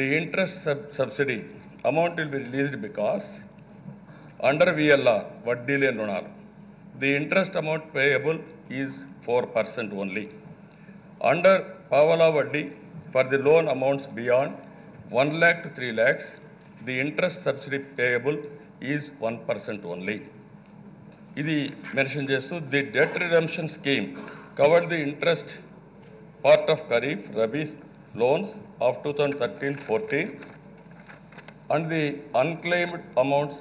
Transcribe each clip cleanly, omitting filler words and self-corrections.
the interest subsidy amount will be released because under VLR, Vaddi Leni Runalu, the interest amount payable is 4% only. Under Pavala Vaddi, for the loan amounts beyond 1 lakh to 3 lakhs, the interest subsidy payable is 1% only. Idi mention chestu, the debt redemption scheme covered the interest part of Kharif, Rabi loans of 2013-14, and the unclaimed amounts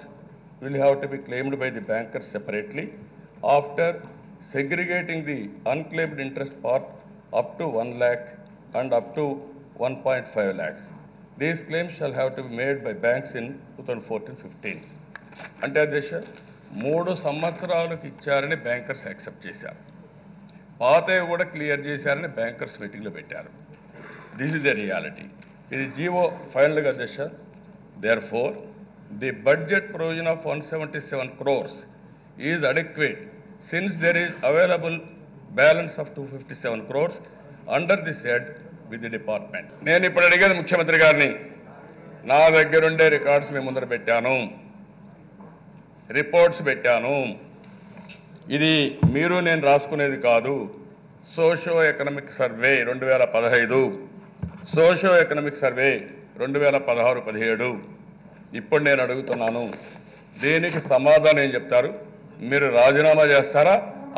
will have to be claimed by the bankers separately after segregating the unclaimed interest part up to 1 lakh and up to 1.5 lakhs. These claims shall have to be made by banks in 2014-15. అంటే అధ్యక్ష 3 సంవత్సరాలకు ఇచ్చారని bankers accept చేశారు, పాతవి కూడా clear చేశారని bankers మీటింగ్లో పెట్టారు. This is the reality. ఇది జీవో ఫైనల్గా అధ్యక్ష. Therefore, the budget provision of 177 crores is adequate since there is available balance of 257 crores under this head with the department. నేను ఇప్పుడు అడిగేది ముఖ్యమంత్రి గారిని, నా దగ్గరుండే రికార్డ్స్ మీ ముందర పెట్టాను, రిపోర్ట్స్ పెట్టాను. ఇది మీరు నేను రాసుకునేది కాదు. Socio economic survey 2015, socio economic survey 2016-17. ఇప్పుడు నేను అడుగుతున్నాను, దీనికి సమాధానం ఏం చెప్తారు? మీరు రాజీనామా చేస్తారా,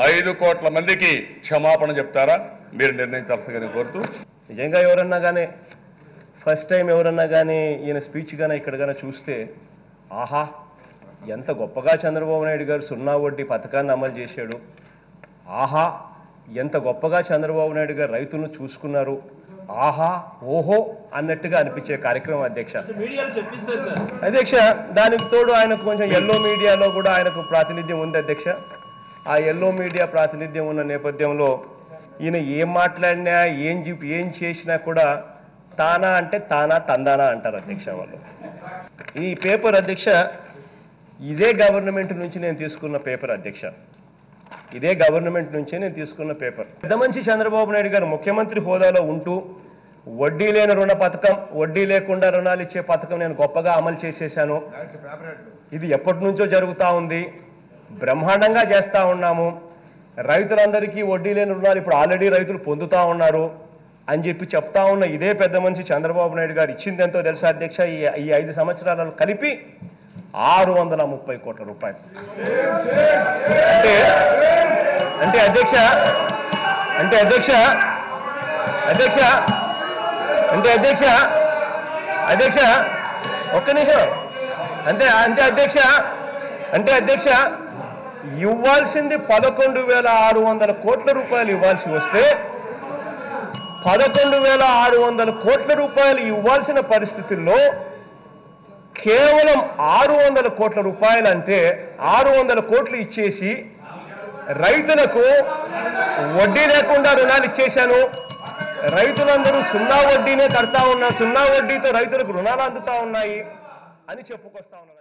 5 కోట్ల మందికి క్షమాపణ చెప్తారా? మీరు నిర్ణయించాల్సిందని కోరుతూ. నిజంగా ఎవరన్నా కానీ ఫస్ట్ టైం ఎవరన్నా కానీ ఈయన స్పీచ్ కానీ ఇక్కడ కానీ చూస్తే, ఆహా ఎంత గొప్పగా చంద్రబాబు నాయుడు గారు 0 వడ్డీ పథకాన్ని అమలు చేశాడు, ఆహా ఎంత గొప్పగా చంద్రబాబు నాయుడు గారు రైతులను చూసుకున్నారు, ఆహా ఓహో అన్నట్టుగా అనిపించే కార్యక్రమం అధ్యక్ష. అధ్యక్ష, దానికి తోడు ఆయనకు కొంచెం ఎల్లో మీడియాలో కూడా ఆయనకు ప్రాతినిధ్యం ఉంది అధ్యక్ష. ఆ ఎల్లో మీడియా ప్రాతినిధ్యం ఉన్న నేపథ్యంలో ఈయన ఏం మాట్లాడినా ఏం చేసినా కూడా తానా అంటే తానా తందానా అంటారు అధ్యక్ష వాళ్ళు. ఈ పేపర్ అధ్యక్ష ఇదే గవర్నమెంట్ నుంచి నేను తీసుకున్న పేపర్ అధ్యక్ష, ఇదే గవర్నమెంట్ నుంచే నేను తీసుకున్న పేపర్. పెద్ద మనిషి చంద్రబాబు నాయుడు గారు ముఖ్యమంత్రి హోదాలో ఉంటూ వడ్డీ లేని రుణ పథకం, వడ్డీ లేకుండా రుణాలు ఇచ్చే పథకం నేను గొప్పగా అమలు చేసేశాను, ఇది ఎప్పటి నుంచో జరుగుతూ ఉంది, బ్రహ్మాండంగా చేస్తూ ఉన్నాము, రైతులందరికీ వడ్డీ లేని రుణాలు ఇప్పుడు ఆల్రెడీ రైతులు పొందుతూ ఉన్నారు అని చెప్పి చెప్తా ఉన్న ఇదే పెద్ద మనిషి చంద్రబాబు నాయుడు గారు ఇచ్చింది ఎంతో తెలుసా అధ్యక్ష? ఈ 5 సంవత్సరాలలో కలిపి 630 కోట్ల రూపాయలు. అంటే అధ్యక్ష అంటే అధ్యక్ష అధ్యక్ష అంటే అధ్యక్ష అధ్యక్ష ఒక్క నిమిషం. అంటే అధ్యక్ష ఇవ్వాల్సింది 11,600 కోట్ల రూపాయలు ఇవ్వాల్సి వస్తే 11,600 కోట్ల రూపాయలు ఇవ్వాల్సిన పరిస్థితుల్లో కేవలం 600 కోట్ల రూపాయలు, అంటే 600 కోట్లు ఇచ్చేసి రైతులకు వడ్డీ లేకుండా రుణాలు ఇచ్చేశాను, రైతులందరూ 0 వడ్డీనే కడతా ఉన్నారు, 0 వడ్డీతో రైతులకు రుణాలు అందుతా ఉన్నాయి అని చెప్పుకొస్తా ఉన్నారు.